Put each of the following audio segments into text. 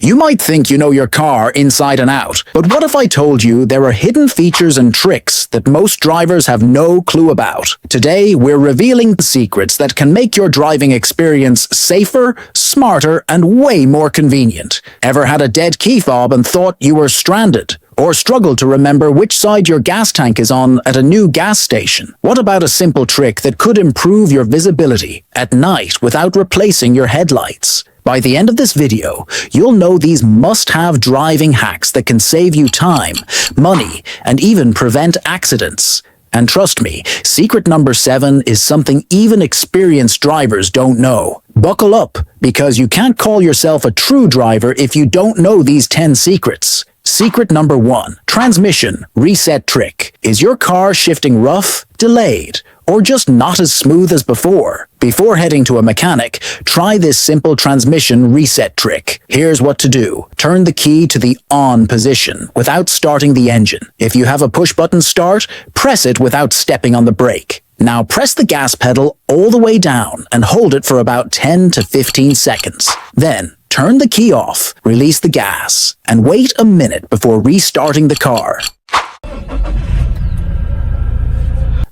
You might think you know your car inside and out, but what if I told you there are hidden features and tricks that most drivers have no clue about? Today, we're revealing the secrets that can make your driving experience safer, smarter, and way more convenient. Ever had a dead key fob and thought you were stranded? Or struggled to remember which side your gas tank is on at a new gas station? What about a simple trick that could improve your visibility at night without replacing your headlights? By the end of this video, you'll know these must-have driving hacks that can save you time, money, and even prevent accidents. And trust me, secret number 7 is something even experienced drivers don't know. Buckle up, because you can't call yourself a true driver if you don't know these 10 secrets. Secret number 1, transmission reset trick. Is your car shifting rough, delayed, or just not as smooth as before? Before heading to a mechanic, try this simple transmission reset trick. Here's what to do. Turn the key to the on position without starting the engine. If you have a push-button start, press it without stepping on the brake. Now press the gas pedal all the way down and hold it for about 10 to 15 seconds. Then, turn the key off, release the gas, and wait a minute before restarting the car.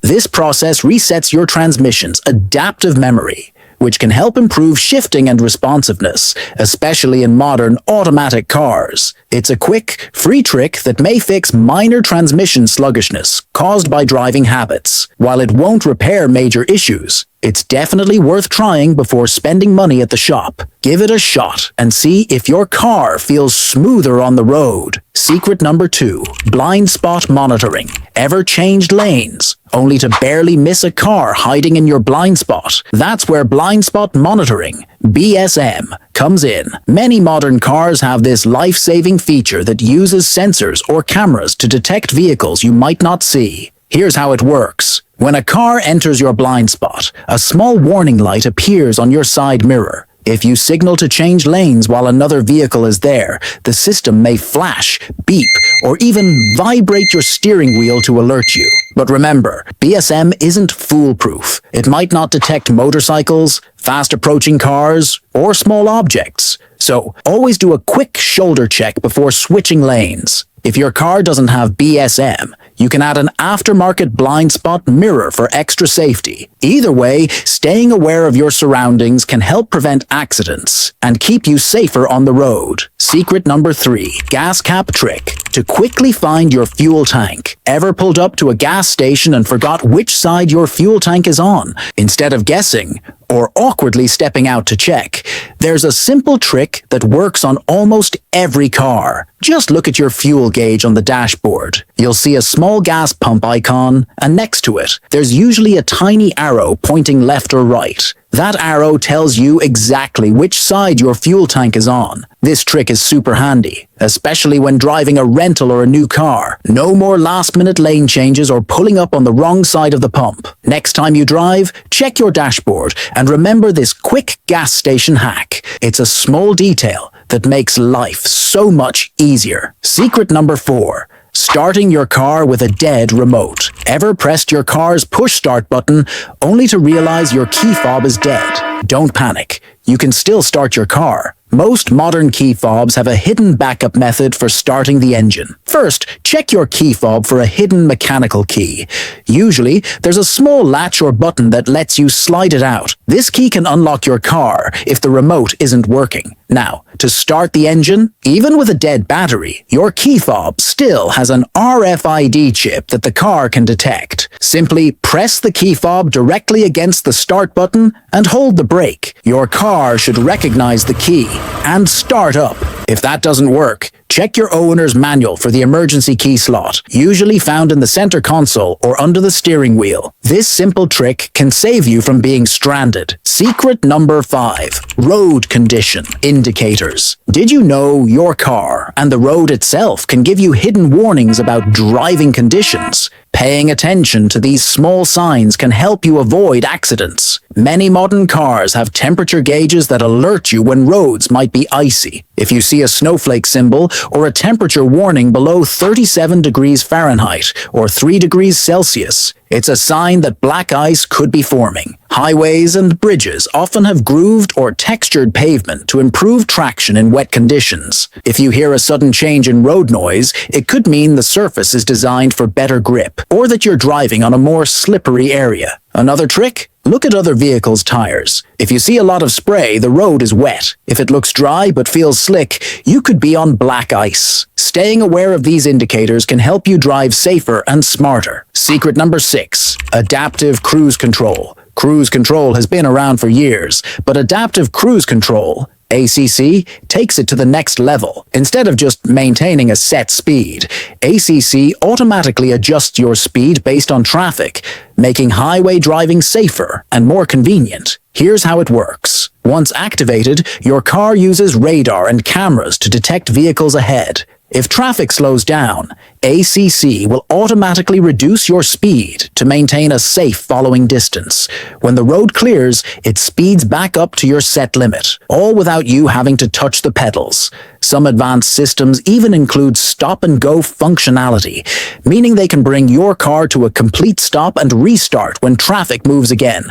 This process resets your transmission's adaptive memory, which can help improve shifting and responsiveness, especially in modern automatic cars. It's a quick, free trick that may fix minor transmission sluggishness caused by driving habits. While it won't repair major issues, it's definitely worth trying before spending money at the shop. Give it a shot and see if your car feels smoother on the road. Secret number 2, blind spot monitoring. Ever changed lanes, only to barely miss a car hiding in your blind spot? That's where blind spot monitoring, BSM, comes in. Many modern cars have this life-saving feature that uses sensors or cameras to detect vehicles you might not see. Here's how it works. When a car enters your blind spot, a small warning light appears on your side mirror. If you signal to change lanes while another vehicle is there, the system may flash, beep, or even vibrate your steering wheel to alert you. But remember, BSM isn't foolproof. It might not detect motorcycles, fast-approaching cars, or small objects. So always do a quick shoulder check before switching lanes. If your car doesn't have BSM, you can add an aftermarket blind spot mirror for extra safety. Either way, staying aware of your surroundings can help prevent accidents and keep you safer on the road. Secret number 3, gas cap trick. To quickly find your fuel tank. Ever pulled up to a gas station and forgot which side your fuel tank is on? Instead of guessing, or awkwardly stepping out to check, there's a simple trick that works on almost every car. Just look at your fuel gauge on the dashboard. You'll see a small gas pump icon, and next to it, there's usually a tiny arrow pointing left or right. That arrow tells you exactly which side your fuel tank is on. This trick is super handy, especially when driving a rental or a new car. No more last-minute lane changes or pulling up on the wrong side of the pump. Next time you drive, check your dashboard and remember this quick gas station hack. It's a small detail that makes life so much easier. Secret number 4. Starting your car with a dead remote. Ever pressed your car's push start button only to realize your key fob is dead? Don't panic. You can still start your car. Most modern key fobs have a hidden backup method for starting the engine. First, check your key fob for a hidden mechanical key. Usually, there's a small latch or button that lets you slide it out. This key can unlock your car if the remote isn't working. Now, to start the engine, even with a dead battery, your key fob still has an RFID chip that the car can detect. Simply press the key fob directly against the start button and hold the brake. Your car should recognize the key and start up. If that doesn't work, check your owner's manual for the emergency key slot, usually found in the center console or under the steering wheel. This simple trick can save you from being stranded. Secret number 5. Road condition indicators. Did you know your car and the road itself can give you hidden warnings about driving conditions? Paying attention to these small signs can help you avoid accidents. Many modern cars have temperature gauges that alert you when roads might be icy. If you see a snowflake symbol or a temperature warning below 37 degrees Fahrenheit or 3 degrees Celsius, It's a sign that black ice could be forming. Highways and bridges often have grooved or textured pavement to improve traction in wet conditions. If you hear a sudden change in road noise, it could mean the surface is designed for better grip, or that you're driving on a more slippery area. Another trick? Look at other vehicles' tires. If you see a lot of spray, the road is wet. If it looks dry but feels slick, you could be on black ice. Staying aware of these indicators can help you drive safer and smarter. Secret number 6. Adaptive cruise control. Cruise control has been around for years, but adaptive cruise control, ACC, takes it to the next level. Instead of just maintaining a set speed, ACC automatically adjusts your speed based on traffic, making highway driving safer and more convenient. Here's how it works. Once activated, your car uses radar and cameras to detect vehicles ahead. If traffic slows down, ACC will automatically reduce your speed to maintain a safe following distance. When the road clears, it speeds back up to your set limit, all without you having to touch the pedals. Some advanced systems even include stop-and-go functionality, meaning they can bring your car to a complete stop and restart when traffic moves again.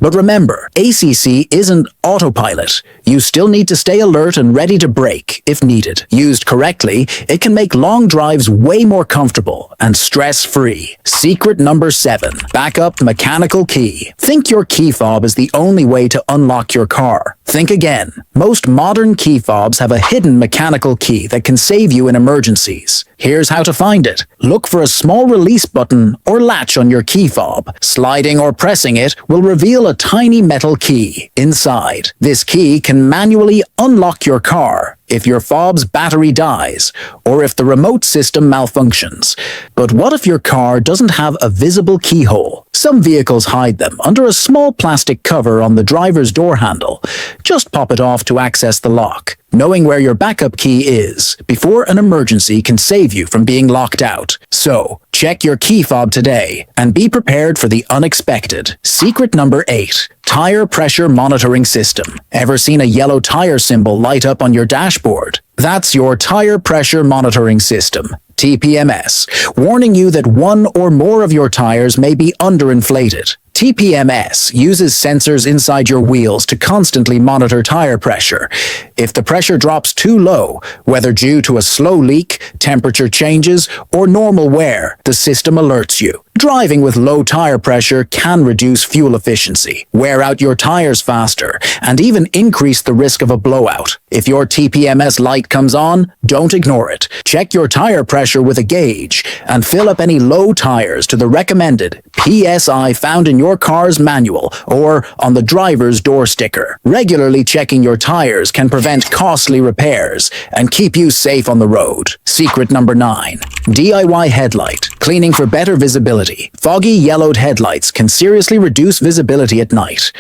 But remember, ACC isn't autopilot. You still need to stay alert and ready to brake if needed. Used correctly, it can make long drives way more comfortable and stress-free. Secret number 7. Backup mechanical key. Think your key fob is the only way to unlock your car. Think again. Most modern key fobs have a hidden mechanical key that can save you in emergencies. Here's how to find it. Look for a small release button or latch on your key fob. Sliding or pressing it will reveal a tiny metal key inside. This key can manually unlock your car if your fob's battery dies or if the remote system malfunctions. But what if your car doesn't have a visible keyhole? Some vehicles hide them under a small plastic cover on the driver's door handle. Just pop it off to access the lock. Knowing where your backup key is before an emergency can save you from being locked out. So, check your key fob today and be prepared for the unexpected. Secret number 8. Tire pressure monitoring system. Ever seen a yellow tire symbol light up on your dashboard? That's your tire pressure monitoring system, TPMS, warning you that one or more of your tires may be underinflated. TPMS uses sensors inside your wheels to constantly monitor tire pressure. If the pressure drops too low, whether due to a slow leak, temperature changes, or normal wear, the system alerts you. Driving with low tire pressure can reduce fuel efficiency, wear out your tires faster, and even increase the risk of a blowout. If your TPMS light comes on, don't ignore it. Check your tire pressure with a gauge and fill up any low tires to the recommended PSI found in your car's manual or on the driver's door sticker. Regularly checking your tires can prevent costly repairs and keep you safe on the road. Secret number 9. DIY headlight. Cleaning for better visibility. Foggy yellowed headlights can seriously reduce visibility at night.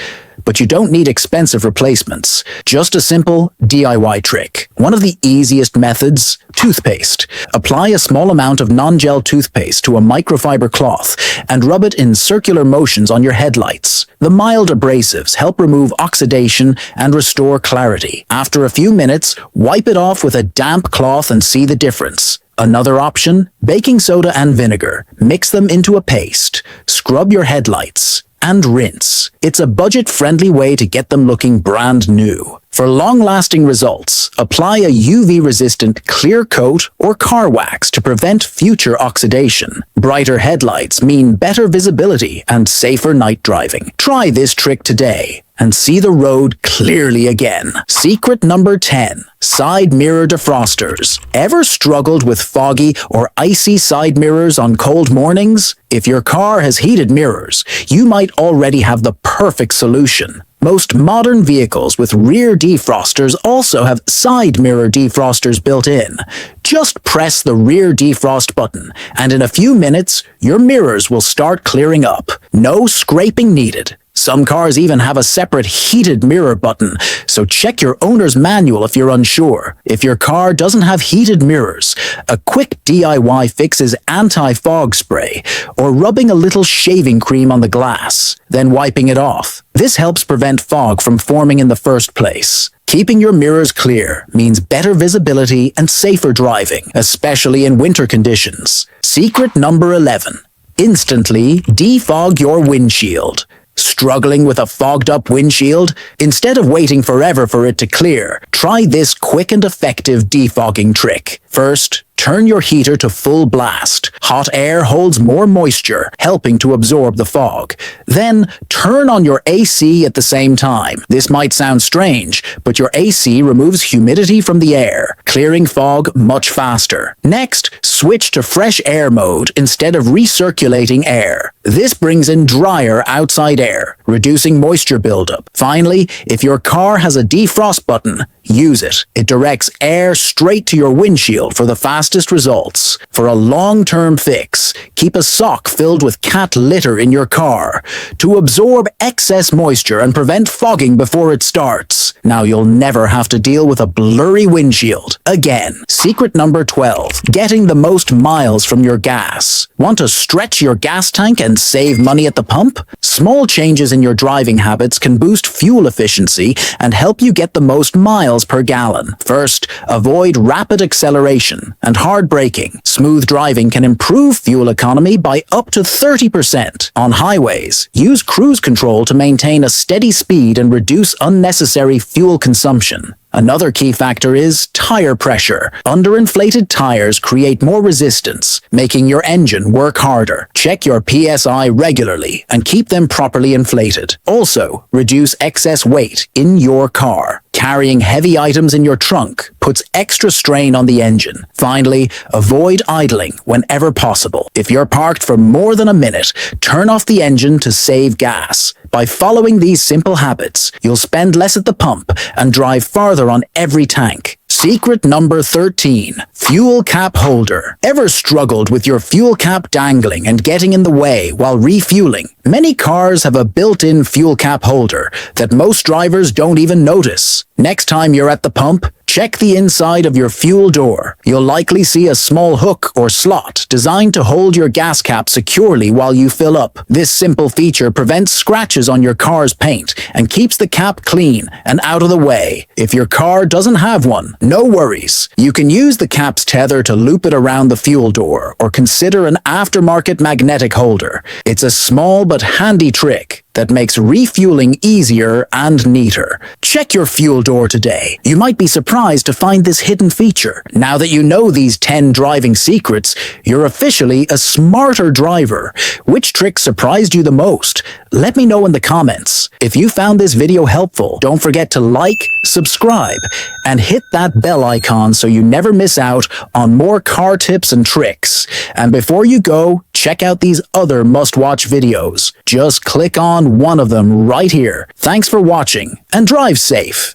But you don't need expensive replacements, just a simple DIY trick. One of the easiest methods, toothpaste. Apply a small amount of non-gel toothpaste to a microfiber cloth and rub it in circular motions on your headlights. The mild abrasives help remove oxidation and restore clarity. After a few minutes, wipe it off with a damp cloth and see the difference. Another option, baking soda and vinegar. Mix them into a paste. Scrub your headlights and rinse. It's a budget-friendly way to get them looking brand new. For long-lasting results, apply a UV-resistant clear coat or car wax to prevent future oxidation. Brighter headlights mean better visibility and safer night driving. Try this trick today and see the road clearly again. Secret number 10. Side mirror defrosters. Ever struggled with foggy or icy side mirrors on cold mornings? If your car has heated mirrors, you might already have the perfect solution. Most modern vehicles with rear defrosters also have side mirror defrosters built in. Just press the rear defrost button, and in a few minutes, your mirrors will start clearing up. No scraping needed. Some cars even have a separate heated mirror button, so check your owner's manual if you're unsure. If your car doesn't have heated mirrors, a quick DIY fix is anti-fog spray or rubbing a little shaving cream on the glass, then wiping it off. This helps prevent fog from forming in the first place. Keeping your mirrors clear means better visibility and safer driving, especially in winter conditions. Secret number 11. instantly defog your windshield. Struggling with a fogged-up windshield? Instead of waiting forever for it to clear, try this quick and effective defogging trick. First, turn your heater to full blast. Hot air holds more moisture, helping to absorb the fog. Then, turn on your AC at the same time. This might sound strange, but your AC removes humidity from the air, clearing fog much faster. Next, switch to fresh air mode instead of recirculating air. This brings in drier outside air, reducing moisture buildup. Finally, if your car has a defrost button, use it. It directs air straight to your windshield for the fastest results. For a long-term fix, keep a sock filled with cat litter in your car to absorb excess moisture and prevent fogging before it starts. Now you'll never have to deal with a blurry windshield again. Secret number 12. Getting the most miles from your gas. Want to stretch your gas tank and save money at the pump? Small changes in your driving habits can boost fuel efficiency and help you get the most miles per gallon. First, avoid rapid acceleration and hard braking. Smooth driving can improve fuel economy by up to 30%. On highways, use cruise control to maintain a steady speed and reduce unnecessary fuel consumption. Another key factor is tire pressure. Underinflated tires create more resistance, making your engine work harder. Check your PSI regularly and keep them properly inflated. Also, reduce excess weight in your car. Carrying heavy items in your trunk puts extra strain on the engine. Finally, avoid idling whenever possible. If you're parked for more than a minute, turn off the engine to save gas. By following these simple habits, you'll spend less at the pump and drive farther on every tank. Secret number 13. Fuel cap holder. Ever struggled with your fuel cap dangling and getting in the way while refueling? Many cars have a built-in fuel cap holder that most drivers don't even notice. Next time you're at the pump, check the inside of your fuel door. You'll likely see a small hook or slot designed to hold your gas cap securely while you fill up. This simple feature prevents scratches on your car's paint and keeps the cap clean and out of the way. If your car doesn't have one, no worries. You can use the cap's tether to loop it around the fuel door or consider an aftermarket magnetic holder. It's a small but handy trick that makes refueling easier and neater. Check your fuel door today. You might be surprised to find this hidden feature. Now that you know these 10 driving secrets, you're officially a smarter driver. Which trick surprised you the most? Let me know in the comments. If you found this video helpful, don't forget to like, subscribe, and hit that bell icon so you never miss out on more car tips and tricks. And before you go, check out these other must-watch videos. Just click on one of them right here. Thanks for watching, and drive safe.